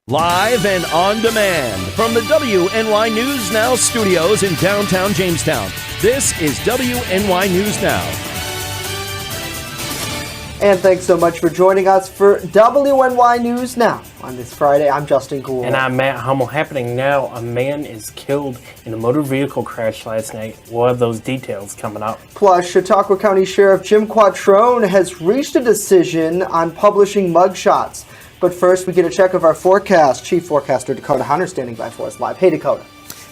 Live and on demand from the WNY News Now studios in downtown Jamestown. This is WNY News Now. And thanks so much for joining us for WNY News Now. On this Friday, I'm Justin Gould. And I'm Matt Hummel. Happening now, a man is killed in a motor vehicle crash last night. We'll have those details coming up. Plus, Chautauqua County Sheriff Jim Quattrone has reached a decision on publishing mugshots. But first, we get a check of our forecast. Chief Forecaster Dakota Hunter standing by for us live. Hey, Dakota.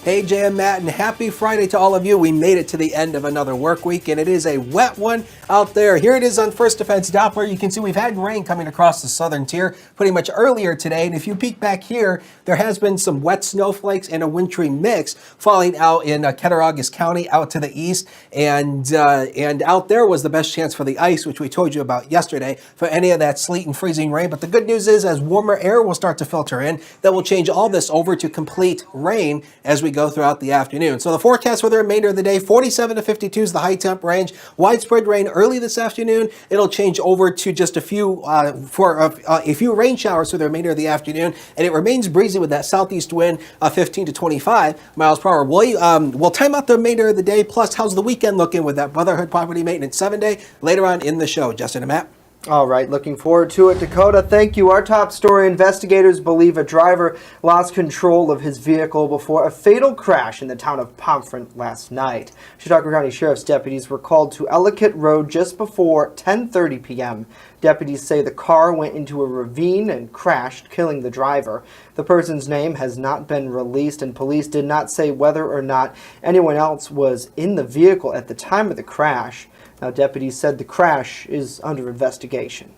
Hey, Jay and Matt, and happy Friday to all of you. We made it to the end of another work week, and it is a wet one out there. Here it is on First Defense Doppler. You can see we've had rain coming across the southern tier pretty much earlier today, and if you peek back here, there has been some wet snowflakes and a wintry mix falling out in Cattaraugus County out to the east, and out there was the best chance for the ice, which we told you about yesterday, for any of that sleet and freezing rain. But the good news is, as warmer air will start to filter in, that will change all this over to complete rain as we go throughout the afternoon. So the forecast for the remainder of the day, 47 to 52 is the high temp range. Widespread rain early this afternoon. It'll change over to just a few rain showers for the remainder of the afternoon, and it remains breezy with that southeast wind, 15 to 25 miles per hour. We'll time out the remainder of the day. Plus, how's the weekend looking with that Brotherhood Property Maintenance 7-day later on in the show? Justin and Matt. All right, looking forward to it, Dakota. Thank you. Our top story: investigators believe a driver lost control of his vehicle before a fatal crash in the town of Pomfret last night. Chautauqua County Sheriff's deputies were called to Ellicott Road just before 10:30 p.m. Deputies say the car went into a ravine and crashed, killing the driver. The person's name has not been released, and police did not say whether or not anyone else was in the vehicle at the time of the crash. Now, deputies said the crash is under investigation.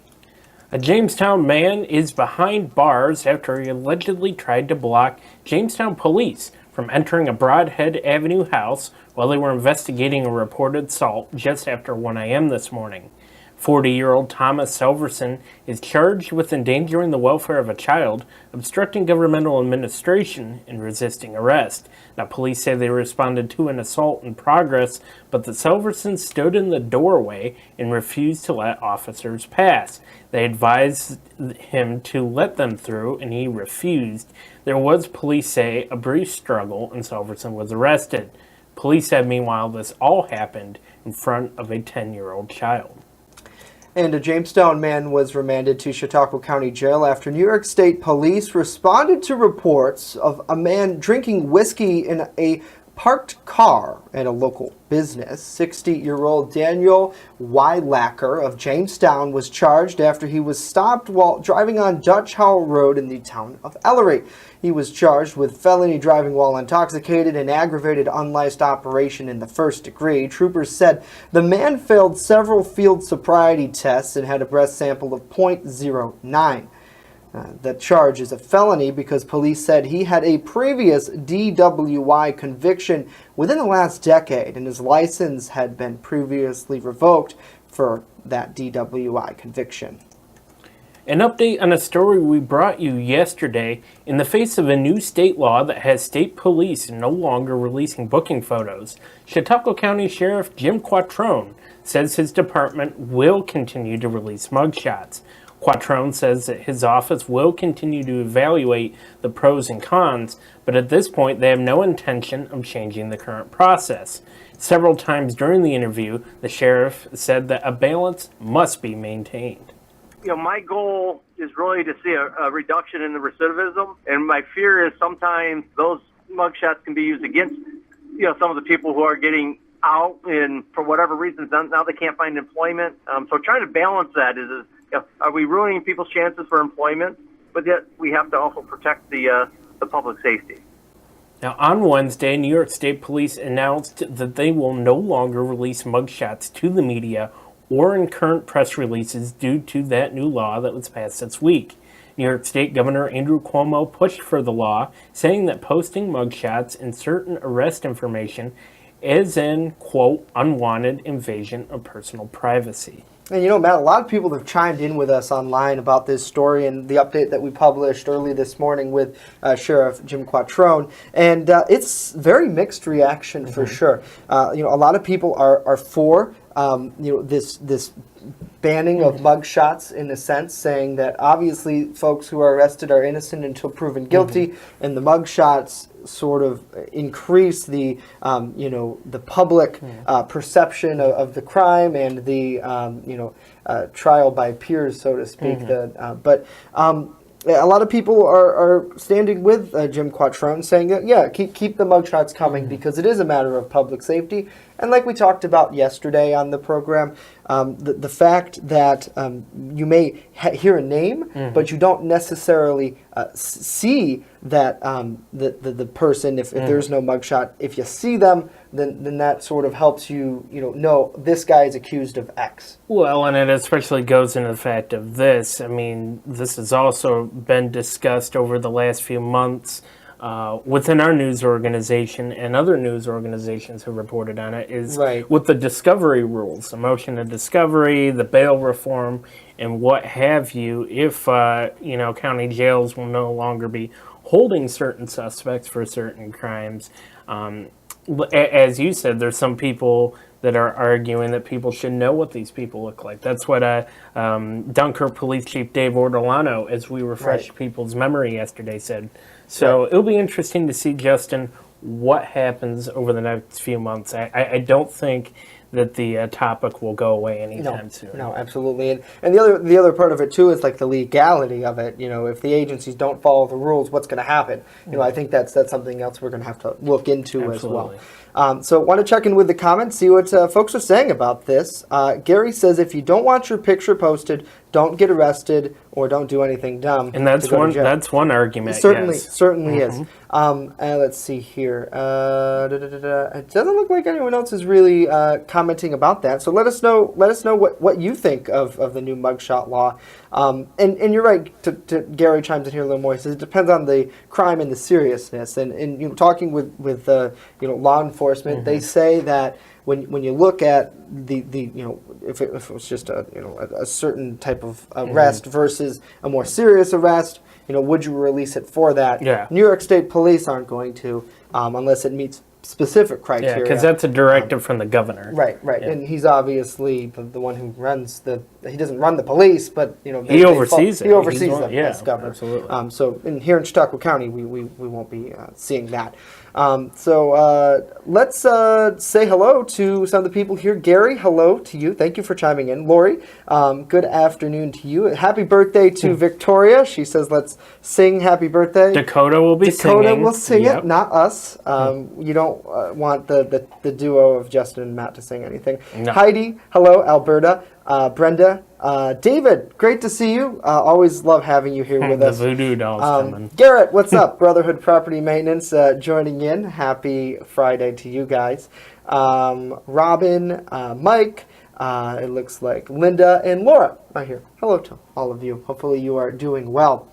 A Jamestown man is behind bars after he allegedly tried to block Jamestown police from entering a Broadhead Avenue house while they were investigating a reported assault just after 1 a.m. this morning. 40-year-old Thomas Selverson is charged with endangering the welfare of a child, obstructing governmental administration, and resisting arrest. Now, police say they responded to an assault in progress, but that Selverson stood in the doorway and refused to let officers pass. They advised him to let them through, and he refused. There was, police say, a brief struggle, and Selverson was arrested. Police said, meanwhile, this all happened in front of a 10-year-old child. And a Jamestown man was remanded to Chautauqua County Jail after New York State police responded to reports of a man drinking whiskey in a parked car at a local business. 60-year-old Daniel Weilacker of Jamestown was charged after he was stopped while driving on Dutch Howell Road in the town of Ellery. He was charged with felony driving while intoxicated and aggravated unlicensed operation in the first degree. Troopers said the man failed several field sobriety tests and had a breath sample of .09. The charge is a felony because police said he had a previous DWI conviction within the last decade, and his license had been previously revoked for that DWI conviction. An update on a story we brought you yesterday. In the face of a new state law that has state police no longer releasing booking photos, Chautauqua County Sheriff Jim Quattrone says his department will continue to release mugshots. Quattrone says that his office will continue to evaluate the pros and cons, but at this point they have no intention of changing the current process. Several times during the interview, the sheriff said that a balance must be maintained. My goal is really to see a reduction in the recidivism, and my fear is sometimes those mugshots can be used against, some of the people who are getting out and for whatever reasons now they can't find employment. So trying to balance that is are we ruining people's chances for employment? But yet we have to also protect the public safety. Now, on Wednesday, New York State Police announced that they will no longer release mugshots to the media or in current press releases due to that new law that was passed this week. New York State Governor Andrew Cuomo pushed for the law, saying that posting mugshots and certain arrest information is an, quote, unwanted invasion of personal privacy. And Matt, a lot of people have chimed in with us online about this story and the update that we published early this morning with Sheriff Jim Quattrone, and it's very mixed reaction for sure. A lot of people are for this banning of mugshots, in a sense, saying that obviously folks who are arrested are innocent until proven guilty, and the mugshots sort of increase the the public perception of the crime and the trial by peers, so to speak. But a lot of people are standing with Jim Quattrone, saying that keep the mugshots coming because it is a matter of public safety. And like we talked about yesterday on the program, the fact that you may hear a name, but you don't necessarily see that the person, if there's no mugshot, if you see them, then that sort of helps you, know this guy is accused of X. Well, and it especially goes into the fact of this. I mean, this has also been discussed over the last few months within our news organization and other news organizations who reported on it, is with the discovery rules, the motion of discovery, the bail reform, and what have you. If county jails will no longer be holding certain suspects for certain crimes. As you said, there's some people that are arguing that people should know what these people look like. That's what Dunkirk Police Chief Dave Ortolano, as we refreshed people's memory yesterday, said. So it'll be interesting to see, Justin, what happens over the next few months. I don't think that the topic will go away anytime soon. No, absolutely. And the other part of it too is like the legality of it. If the agencies don't follow the rules, what's going to happen? I think that's something else we're going to have to look into as well. So want to check in with the comments, see what folks are saying about this. Gary says, if you don't want your picture posted, don't get arrested or don't do anything dumb. And that's one argument. Certainly is. Let's see here. It doesn't look like anyone else is really commenting about that. So let us know what you think of the new mugshot law. And you're right. To Gary chimes in here a little more. He says it depends on the crime and the seriousness. And talking with law enforcement, they say that when you look at the if it was just a certain type of arrest versus a more serious arrest, would you release it for that? Yeah. New York State Police aren't going to unless it meets specific criteria. Yeah, because that's a directive from the governor. Right. Yeah. And he's obviously the one who runs he doesn't run the police, but he oversees it. He oversees them as governor. Absolutely. So here in Chautauqua County, we won't be seeing that. So let's say hello to some of the people here. Gary, hello to you. Thank you for chiming in. Lori, good afternoon to you. Happy birthday to Victoria. She says, let's sing happy birthday. Dakota will singing. Dakota will sing it, not us. You don't want the duo of Justin and Matt to sing anything. No. Heidi, hello. Alberta. Brenda, David, great to see you. Always love having you here with us. The voodoo doll's coming. Garrett, what's up? Brotherhood Property Maintenance joining in. Happy Friday to you guys. Robin, Mike, it looks like Linda and Laura are here. Hello to all of you. Hopefully you are doing well.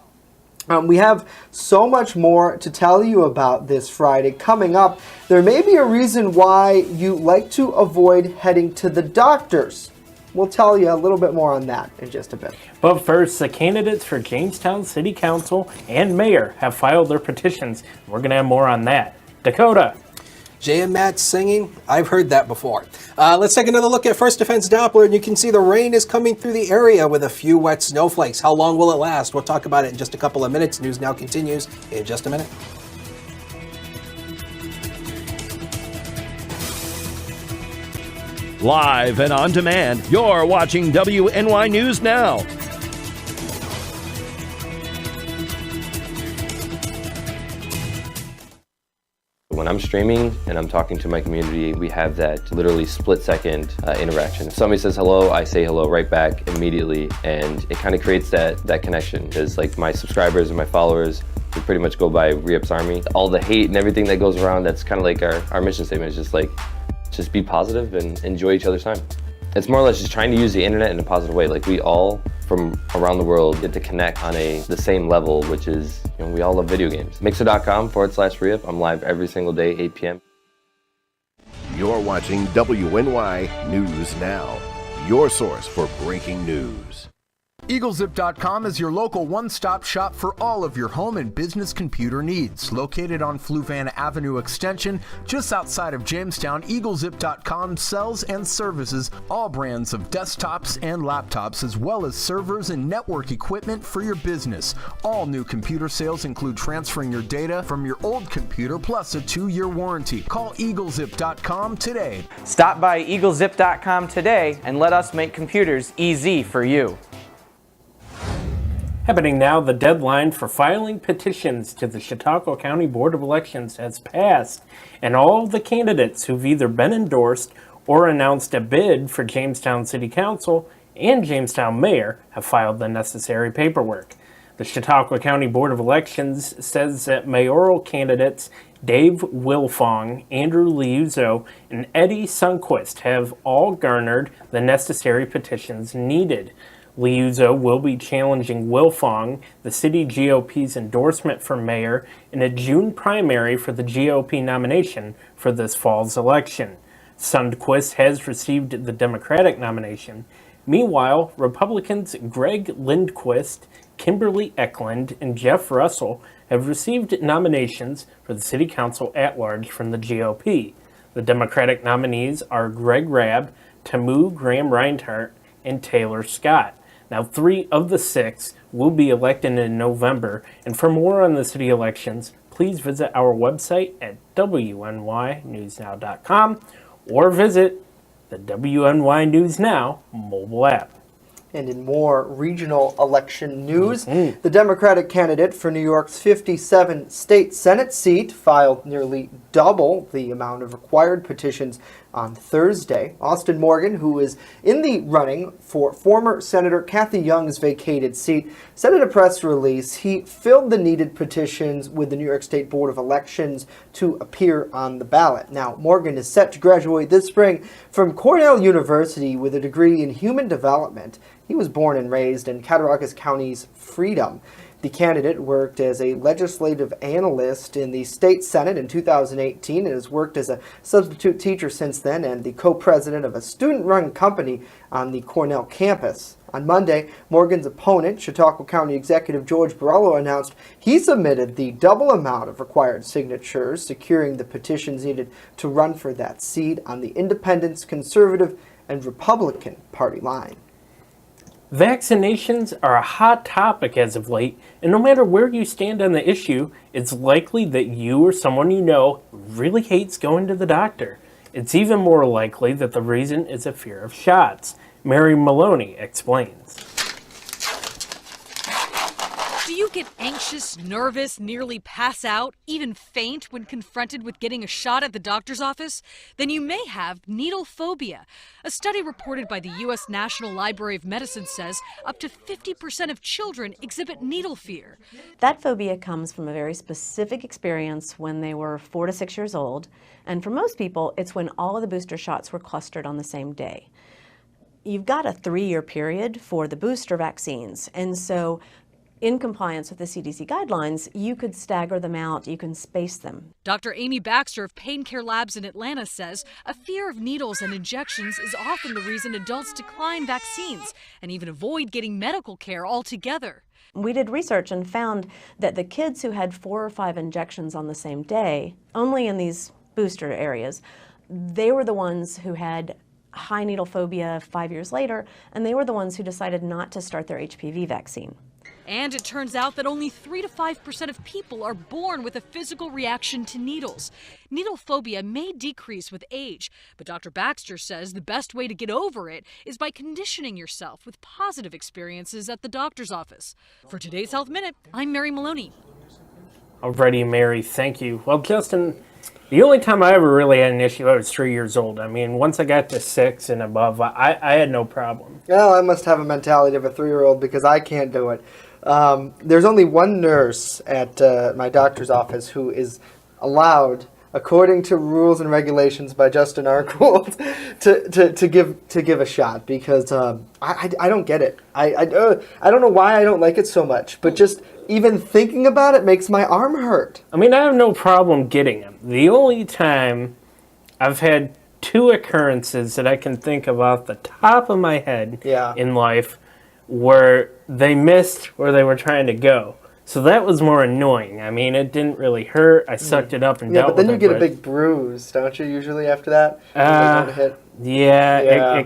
We have so much more to tell you about this Friday coming up. There may be a reason why you like to avoid heading to the doctors. We'll tell you a little bit more on that in just a bit. But first, the candidates for Jamestown City Council and Mayor have filed their petitions. We're going to have more on that. Dakota. Jay and Matt singing, I've heard that before. Let's take another look at First Defense Doppler, and you can see the rain is coming through the area with a few wet snowflakes. How long will it last? We'll talk about it in just a couple of minutes. News Now continues in just a minute. Live and on demand, you're watching WNY News Now. When I'm streaming and I'm talking to my community, we have that literally split-second interaction. If somebody says hello, I say hello right back immediately, and it kind of creates that connection. Because like my subscribers and my followers, we pretty much go by Re-Ups Army. All the hate and everything that goes around, that's kind of like our mission statement. Is just be positive and enjoy each other's time. It's more or less just trying to use the internet in a positive way. Like we all from around the world get to connect on the same level, which is, we all love video games. Mixer.com/Re-Up. I'm live every single day, 8 p.m. You're watching WNY News Now. your source for breaking news. EagleZip.com is your local one-stop shop for all of your home and business computer needs. Located on Fluvan Avenue Extension, just outside of Jamestown, EagleZip.com sells and services all brands of desktops and laptops, as well as servers and network equipment for your business. All new computer sales include transferring your data from your old computer plus a 2-year warranty. Call EagleZip.com today. Stop by EagleZip.com today and let us make computers easy for you. Happening now, the deadline for filing petitions to the Chautauqua County Board of Elections has passed, and all of the candidates who've either been endorsed or announced a bid for Jamestown City Council and Jamestown Mayor have filed the necessary paperwork. The Chautauqua County Board of Elections says that mayoral candidates Dave Wilfong, Andrew Liuzzo, and Eddie Sundquist have all garnered the necessary petitions needed. Liuzzo will be challenging Wilfong, the city GOP's endorsement for mayor, in a June primary for the GOP nomination for this fall's election. Sundquist has received the Democratic nomination. Meanwhile, Republicans Greg Lindquist, Kimberly Eklund, and Jeff Russell have received nominations for the city council at large from the GOP. The Democratic nominees are Greg Rabb, Tamu Graham Reinhart, and Taylor Scott. Now, 3 of the 6 will be elected in November, and for more on the city elections, please visit our website at WNYNewsNow.com or visit the WNY News Now mobile app. And in more regional election news, the Democratic candidate for New York's 57 state Senate seat filed nearly double the amount of required petitions on Thursday. Austin Morgan, who is in the running for former Senator Kathy Young's vacated seat, said in a press release he filled the needed petitions with the New York State Board of Elections to appear on the ballot. Now, Morgan is set to graduate this spring from Cornell University with a degree in human development. He was born and raised in Cattaraugus County's Freedom. The candidate worked as a legislative analyst in the state Senate in 2018 and has worked as a substitute teacher since then and the co-president of a student-run company on the Cornell campus. On Monday, Morgan's opponent, Chautauqua County Executive George Borrello, announced he submitted the double amount of required signatures, securing the petitions needed to run for that seat on the Independents, Conservative, and Republican party line. Vaccinations are a hot topic as of late, and no matter where you stand on the issue, it's likely that you or someone you know really hates going to the doctor. It's even more likely that the reason is a fear of shots. Mary Maloney explains. Do you get anxious, nervous, nearly pass out, even faint when confronted with getting a shot at the doctor's office? Then you may have needle phobia. A study reported by the U.S. National Library of Medicine says up to 50% of children exhibit needle fear. That phobia comes from a very specific experience when they were 4 to 6 years old, and for most people, it's when all of the booster shots were clustered on the same day. You've got a 3-year period for the booster vaccines, and so in compliance with the CDC guidelines, you could stagger them out, you can space them. Dr. Amy Baxter of Pain Care Labs in Atlanta says a fear of needles and injections is often the reason adults decline vaccines and even avoid getting medical care altogether. We did research and found that the kids who had 4 or 5 injections on the same day, only in these booster areas, they were the ones who had high needle phobia 5 years later, and they were the ones who decided not to start their HPV vaccine. And it turns out that only 3 to 5% of people are born with a physical reaction to needles. Needle phobia may decrease with age, but Dr. Baxter says the best way to get over it is by conditioning yourself with positive experiences at the doctor's office. For today's Health Minute, I'm Mary Maloney. Alrighty, Mary, thank you. Well, Justin, the only time I ever really had an issue, I was 3 years old. I mean, once I got to 6 and above, I had no problem. Well, I must have a mentality of a 3-year-old because I can't do it. There's only one nurse at my doctor's office who is allowed, according to rules and regulations by Justin Argold, to give a shot because I don't get it. I don't know why I don't like it so much, but just even thinking about it makes my arm hurt. I mean, I have no problem getting them. The only time I've had two occurrences that I can think of off the top of my head in life where they missed where they were trying to go. So that was more annoying. I mean, it didn't really hurt. I sucked it up and dealt with it. Yeah, but then you get a big bruise, don't you, usually after that? It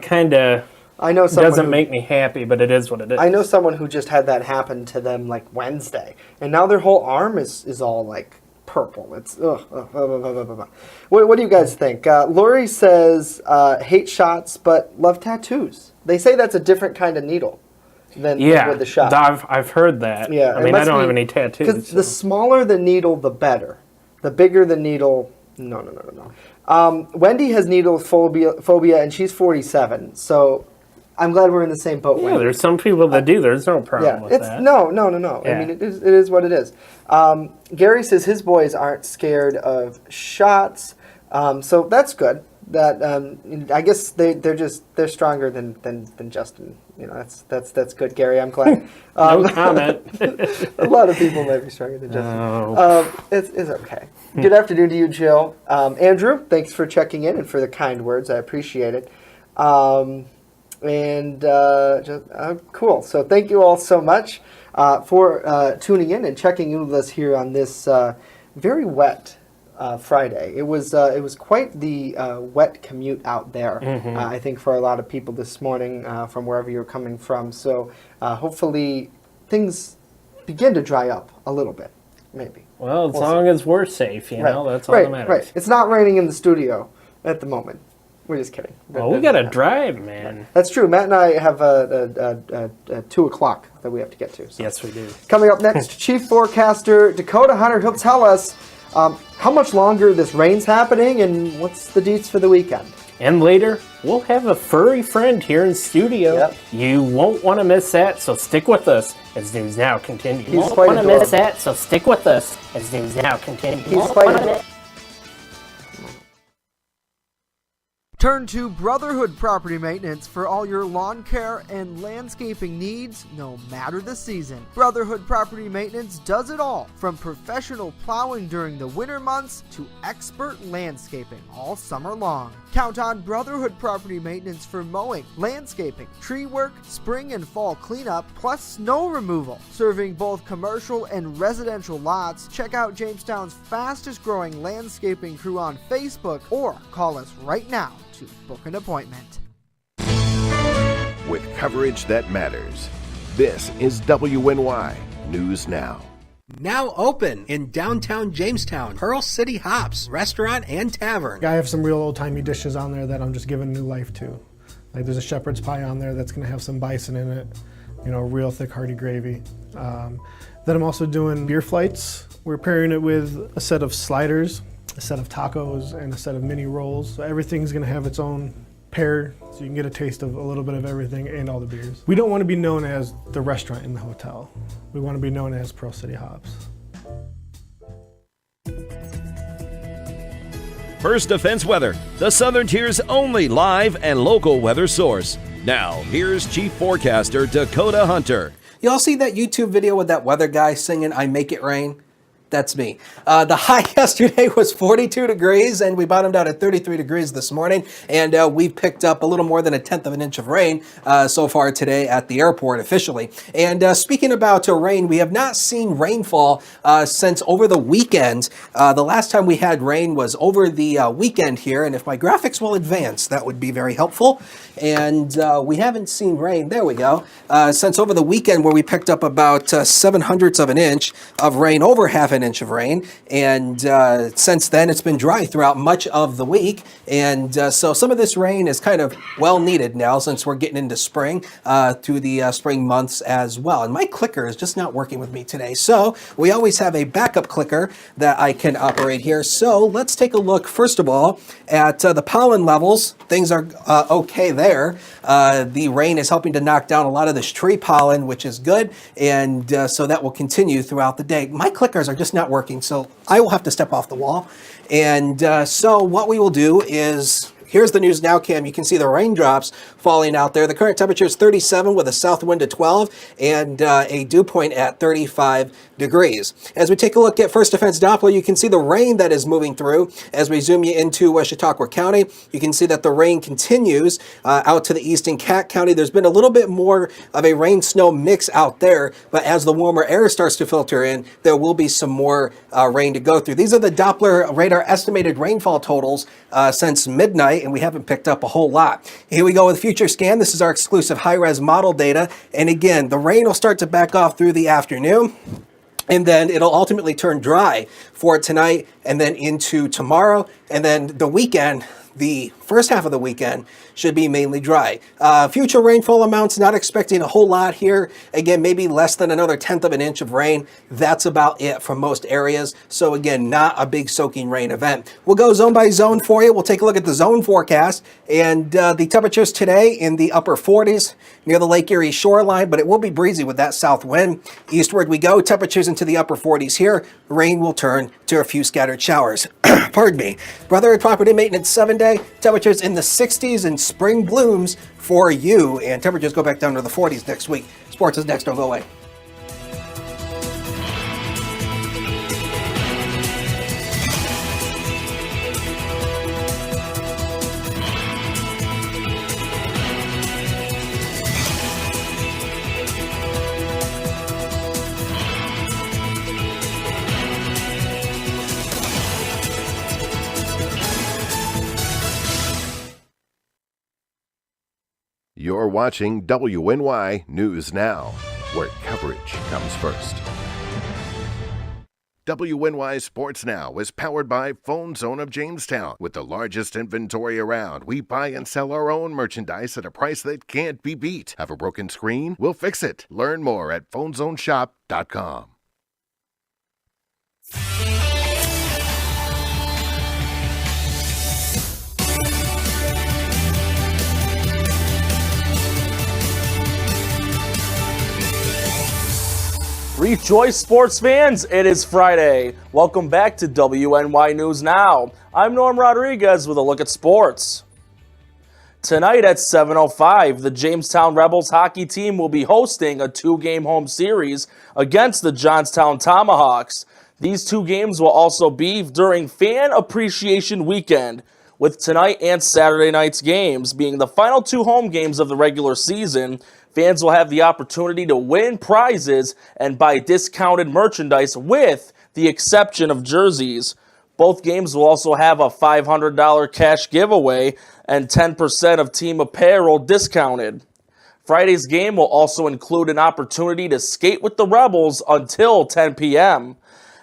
kind of doesn't make me happy, but it is what it is. I know someone who just had that happen to them like Wednesday, and now their whole arm is all like purple. It's What do you guys think? Lori says hate shots but love tattoos. They say that's a different kind of needle than with the shot. I've heard that. Yeah, I mean, I don't have any tattoos. Because the smaller the needle, the better. The bigger the needle, no. Wendy has needle phobia, and she's 47. So I'm glad we're in the same boat. Yeah, Wendy. there's some people that do. There's no problem with that. No. Yeah. I mean, it is what it is. Gary says his boys aren't scared of shots, so that's good. That I guess they're stronger than Justin. You know, that's good, Gary. I'm glad. No comment. A lot of people might be stronger than Justin. It's okay. Good afternoon to you, Jill. Andrew, thanks for checking in and for the kind words. I appreciate it. Cool. So thank you all so much for tuning in and checking in with us here on this very wet Friday. It was quite the wet commute out there. I think for a lot of people this morning from wherever you're coming from. So hopefully things begin to dry up a little bit, maybe. Well, as long as we're safe, you know, that's all that matters. Right. It's not raining in the studio at the moment. We're just kidding. Well, we got to drive, man. That's true. Matt and I have a 2 o'clock that we have to get to. So. Yes, we do. Coming up next, Chief Forecaster Dakota Hunter. He'll tell us how much longer this rain's happening and what's the deets for the weekend. And later, we'll have a furry friend here in studio. Yep. You won't want to miss that, so stick with us as News Now continues. You won't want to miss that, so stick with us as News Now continues. He's quite adorable. Turn to Brotherhood Property Maintenance for all your lawn care and landscaping needs, no matter the season. Brotherhood Property Maintenance does it all, from professional plowing during the winter months to expert landscaping all summer long. Count on Brotherhood Property Maintenance for mowing, landscaping, tree work, spring and fall cleanup, plus snow removal. Serving both commercial and residential lots, check out Jamestown's fastest growing landscaping crew on Facebook or call us right now to book an appointment. With coverage that matters, this is WNY News Now. Now open in downtown Jamestown, Pearl City Hops, restaurant and tavern. I have some real old-timey dishes on there that I'm just giving new life to. Like there's a shepherd's pie on there that's going to have some bison in it, you know, real thick hearty gravy. Then I'm also doing beer flights. We're pairing it with a set of sliders, a set of tacos, and a set of mini rolls. So everything's going to have its own pair, so you can get a taste of a little bit of everything and all the beers. We don't want to be known as the restaurant in the hotel. We want to be known as Pearl City Hops. First Defense Weather, the Southern Tier's only live and local weather source. Now, here's Chief Forecaster Dakota Hunter. Y'all see that YouTube video with that weather guy singing "I Make It Rain"? That's me. The high yesterday was 42 degrees, and we bottomed out at 33 degrees this morning, and we picked up a little more than 1/10 of an inch of rain so far today at the airport officially. And speaking about rain, we have not seen rainfall since over the weekend. The last time we had rain was over the weekend here, and if my graphics will advance, that would be very helpful. And we haven't seen rain, there we go, since over the weekend where we picked up about 7/100 of an inch of rain, over half an inch of rain, and since then it's been dry throughout much of the week, and so some of this rain is kind of well needed now since we're getting into spring through the spring months as well. And my clicker is just not working with me today, so we always have a backup clicker that I can operate here. So let's take a look first of all at the pollen levels. Things are okay there. The rain is helping to knock down a lot of this tree pollen, which is good, and so that will continue throughout the day. My clickers are just not working, so I will have to step off the wall. And so what we will do is, Here's the News Now cam. You can see the raindrops falling out there. The current temperature is 37 with a south wind of 12 and a dew point at 35 degrees. As we take a look at First Defense Doppler, you can see the rain that is moving through. As we zoom you into Chautauqua County, you can see that the rain continues out to the east in Cat County. There's been a little bit more of a rain-snow mix out there, but as the warmer air starts to filter in, there will be some more rain to go through. These are the Doppler radar estimated rainfall totals since midnight, and we haven't picked up a whole lot. Here we go with Future Scan. This is our exclusive high-res model data, and again, the rain will start to back off through the afternoon. And then it'll ultimately turn dry for tonight and then into tomorrow. And then the weekend, the first half of the weekend, should be mainly dry. Future rainfall amounts, not expecting a whole lot here. Again, maybe less than another 1/10 of an inch of rain. That's about it for most areas. So again, not a big soaking rain event. We'll go zone by zone for you. We'll take a look at the zone forecast. And the temperatures today in the upper 40s near the Lake Erie shoreline, but it will be breezy with that south wind. Eastward we go, temperatures into the upper 40s here. Rain will turn to a few scattered showers. Pardon me. Brotherhood Property Maintenance 7-day, temperatures in the 60s and spring blooms for you, and temperatures go back down to the 40s next week. Sports is next, don't go away. You're watching WNY News Now, where coverage comes first. WNY Sports Now is powered by Phone Zone of Jamestown. With the largest inventory around, we buy and sell our own merchandise at a price that can't be beat. Have a broken screen? We'll fix it. Learn more at phonezoneshop.com. Rejoice, sports fans! It is Friday. Welcome back to WNY News Now. I'm Norm Rodriguez with a look at sports. Tonight at 7:05, the Jamestown Rebels hockey team will be hosting a 2-game home series against the Johnstown Tomahawks. These 2 games will also be during Fan Appreciation Weekend, with tonight and Saturday night's games being the final 2 home games of the regular season. Fans will have the opportunity to win prizes and buy discounted merchandise with the exception of jerseys. Both games will also have a $500 cash giveaway and 10% of team apparel discounted. Friday's game will also include an opportunity to skate with the Rebels until 10 p.m.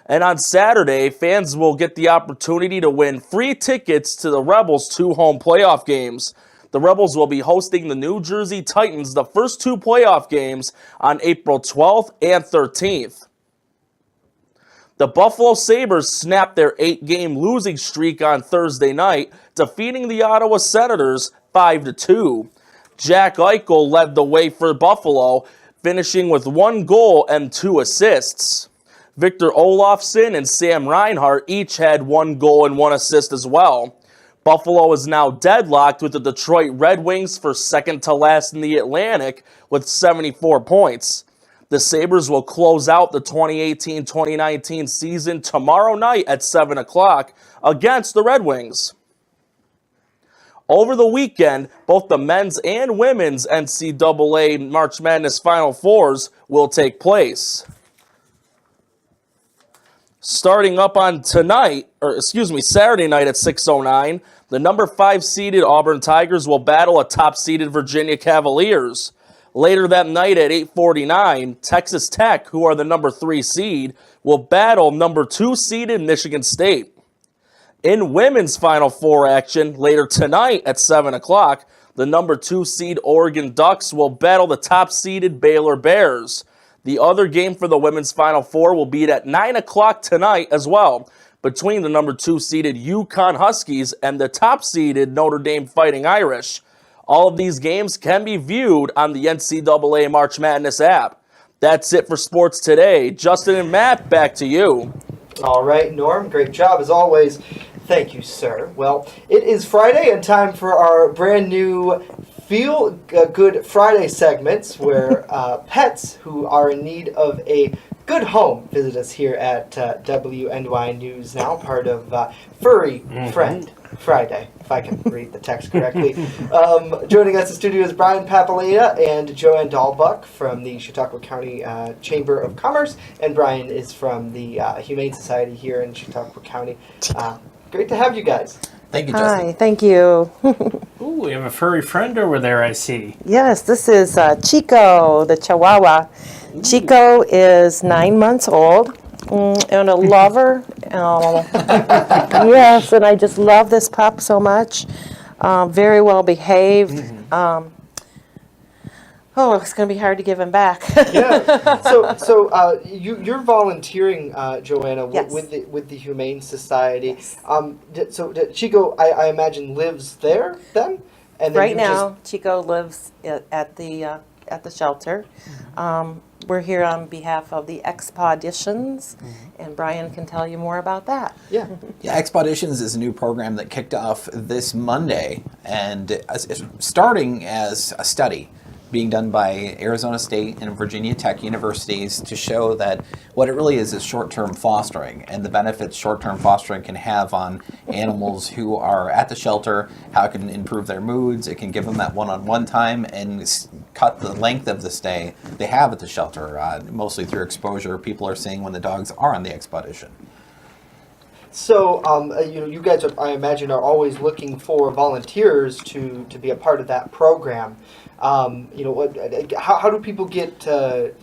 And on Saturday, fans will get the opportunity to win free tickets to the Rebels' 2 home playoff games. The Rebels will be hosting the New Jersey Titans the first 2 playoff games on April 12th and 13th. The Buffalo Sabres snapped their 8-game losing streak on Thursday night, defeating the Ottawa Senators 5-2. Jack Eichel led the way for Buffalo, finishing with 1 goal and 2 assists. Victor Olofsson and Sam Reinhart each had 1 goal and 1 assist as well. Buffalo is now deadlocked with the Detroit Red Wings for second to last in the Atlantic with 74 points. The Sabres will close out the 2018-2019 season tomorrow night at 7 o'clock against the Red Wings. Over the weekend, both the men's and women's NCAA March Madness Final Fours will take place. Starting up on Saturday night at 6:09, the number 5 seeded Auburn Tigers will battle a top seeded Virginia Cavaliers. Later that night at 8:49, Texas Tech, who are the number 3 seed, will battle number 2 seeded Michigan State. In women's Final Four action, later tonight at 7 o'clock, the number 2 seed Oregon Ducks will battle the top seeded Baylor Bears. The other game for the women's Final Four will be at 9 o'clock tonight as well, between the number 2 seeded UConn Huskies and the top seeded Notre Dame Fighting Irish. All of these games can be viewed on the NCAA March Madness app. That's it for sports today. Justin and Matt, back to you. All right, Norm, great job as always. Thank you, sir. Well, it is Friday and time for our brand new Feel Good Friday segments where pets who are in need of a good home visit us here at WNY News Now, part of Furry Friend Friday, if I can read the text correctly. Joining us in studio is Brian Papalina and Joanne Dahlbuck from the Chautauqua County Chamber of Commerce, and Brian is from the Humane Society here in Chautauqua County. Great to have you guys. Thank you, Justin. Hi, thank you. Ooh, we have a furry friend over there, I see. Yes, this is Chico, the Chihuahua. Chico is 9 months old and a lover. Yes, and I just love this pup so much. Very well behaved. It's going to be hard to give him back. Yeah. So you're volunteering, Joanna, Yes. with the Humane Society. Yes. So Chico, I imagine, lives there then? And then Right now, Chico lives at the shelter. We're here on behalf of the Expeditions, and Brian can tell you more about that. Yeah. Yeah, Expeditions is a new program that kicked off this Monday, and it's starting as a study being done by Arizona State and Virginia Tech universities to show that what it really is short-term fostering and the benefits short-term fostering can have on animals who are at the shelter, how it can improve their moods, it can give them that one-on-one time and cut the length of the stay they have at the shelter, mostly through exposure people are seeing when the dogs are on the expedition. So, you guys, I imagine, are always looking for volunteers to be a part of that program. How do people get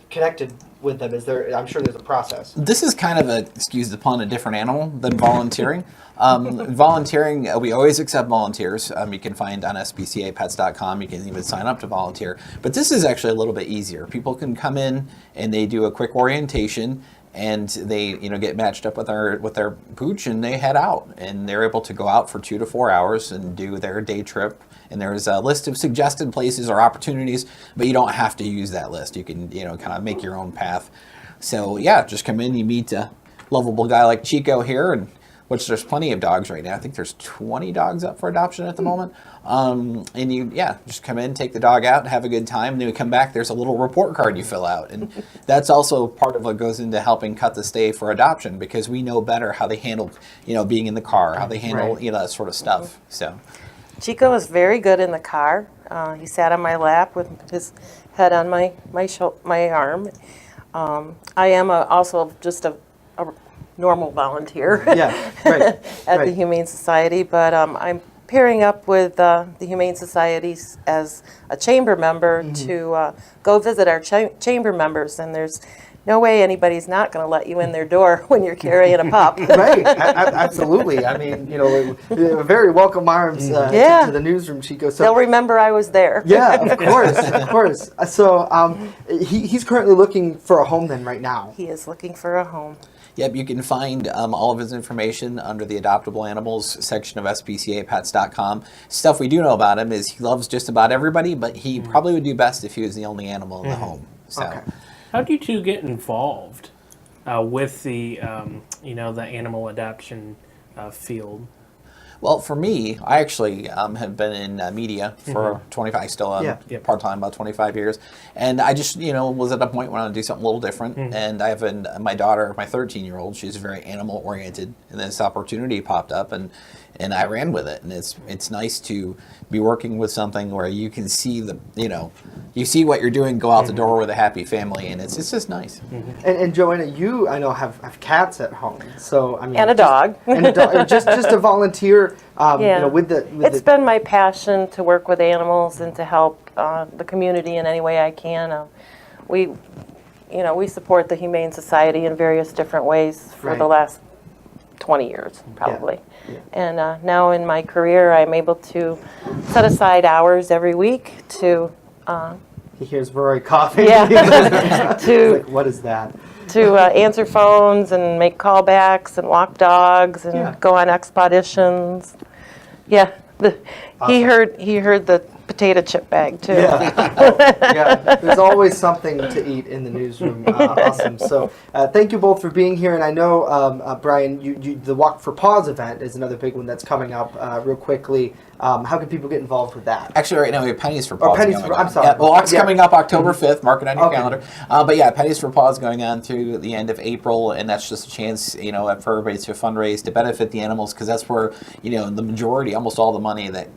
connected with them? I'm sure there's a process. This is kind of excuse the pun, a different animal than volunteering. Volunteering, we always accept volunteers. You can find on spcapets.com, you can even sign up to volunteer. But this is actually a little bit easier. People can come in and they do a quick orientation and they get matched up with their pooch and they head out and they're able to go out for 2 to 4 hours and do their day trip. And there's a list of suggested places or opportunities, but you don't have to use that list. You can kind of make your own path. So yeah, just come in, you meet a lovable guy like Chico here, and which there's plenty of dogs right now. I think there's 20 dogs up for adoption at the moment. And you just come in, take the dog out, have a good time, and then you come back, there's a little report card you fill out. And that's also part of what goes into helping cut the stay for adoption, because we know better how they handle, being in the car, how they handle, that sort of stuff. So Chico was very good in the car. He sat on my lap with his head on my arm. I am also just a normal volunteer at the Humane Society, but I'm pairing up with the Humane Society as a chamber member to go visit our chamber members, and there's no way anybody's not going to let you in their door when you're carrying a pup. Right, absolutely. I mean, very welcome arms to the newsroom, Chico. So they'll remember I was there. Yeah, of course. So he's currently looking for a home then right now. He is looking for a home. Yep, you can find all of his information under the adoptable animals section of spcapets.com. Stuff we do know about him is he loves just about everybody, but he probably would do best if he was the only animal in the home. So. Okay. How do you two get involved with the the animal adoption field? Well, for me, I actually have been in media for 25, still part-time, about 25 years. And I just, was at a point where I wanted to do something a little different. And I have my daughter, my 13-year-old, she's very animal-oriented. And this opportunity popped up, and I ran with it. And it's nice to be working with something where you can see you see what you're doing, go out the door with a happy family, and it's just nice. And Joanna, you, I know, have cats at home. So I mean, and a dog. And a dog. just to volunteer, It's been my passion to work with animals and to help the community in any way I can. We support the Humane Society in various different ways for the last 20 years, probably. Yeah. And now in my career, I'm able to set aside hours every week to... he hears Rory coughing. Yeah. Like, what is that? To answer phones and make callbacks and walk dogs and go on expeditions. Yeah. He heard the potato chip bag too. Yeah, there's always something to eat in the newsroom. Awesome. So thank you both for being here. And I know, Brian, the Walk for Paws event is another big one that's coming up real quickly. How can people get involved with that? Actually, right now we have Pennies for Paws. I'm sorry. Yeah, Walk's coming up October 5th. Mark it on your calendar. But yeah, Pennies for Paws going on through the end of April, and that's just a chance, for everybody to fundraise to benefit the animals, because that's where, the majority, almost all the money that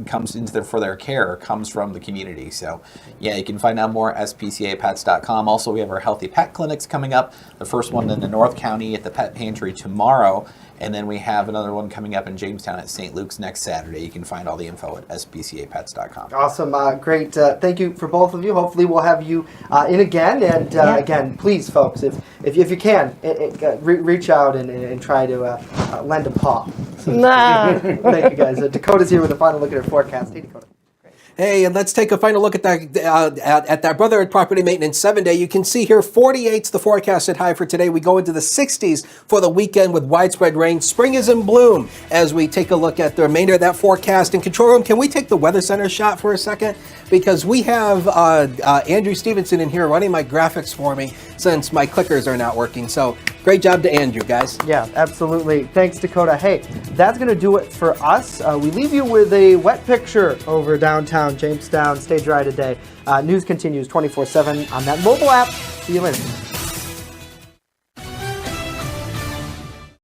comes into for their care comes from the community. So yeah, you can find out more at spcapets.com. Also, we have our healthy pet clinics coming up. The first one in the North County at the Pet Pantry tomorrow, and then we have another one coming up in Jamestown at St. Luke's next Saturday. You can find all the info at spcapets.com. Awesome. Great. Thank you for both of you. Hopefully we'll have you in again. And again, please, folks, if you can, reach out and try to lend a paw. Nah. Thank you, guys. Dakota's here with a final look at her forecast. Hey, Dakota. Hey, and let's take a final look at that Brother at Property Maintenance 7-day. You can see here 48's the forecasted high for today. We go into the 60s for the weekend with widespread rain. Spring is in bloom as we take a look at the remainder of that forecast. In Control Room, can we take the Weather Center shot for a second? Because we have Andrew Stevenson in here running my graphics for me since my clickers are not working. So great job to Andrew, guys. Yeah, absolutely. Thanks, Dakota. Hey, that's going to do it for us. We leave you with a wet picture over downtown Jamestown. Stay dry today. News continues 24/7 on that mobile app. See you later.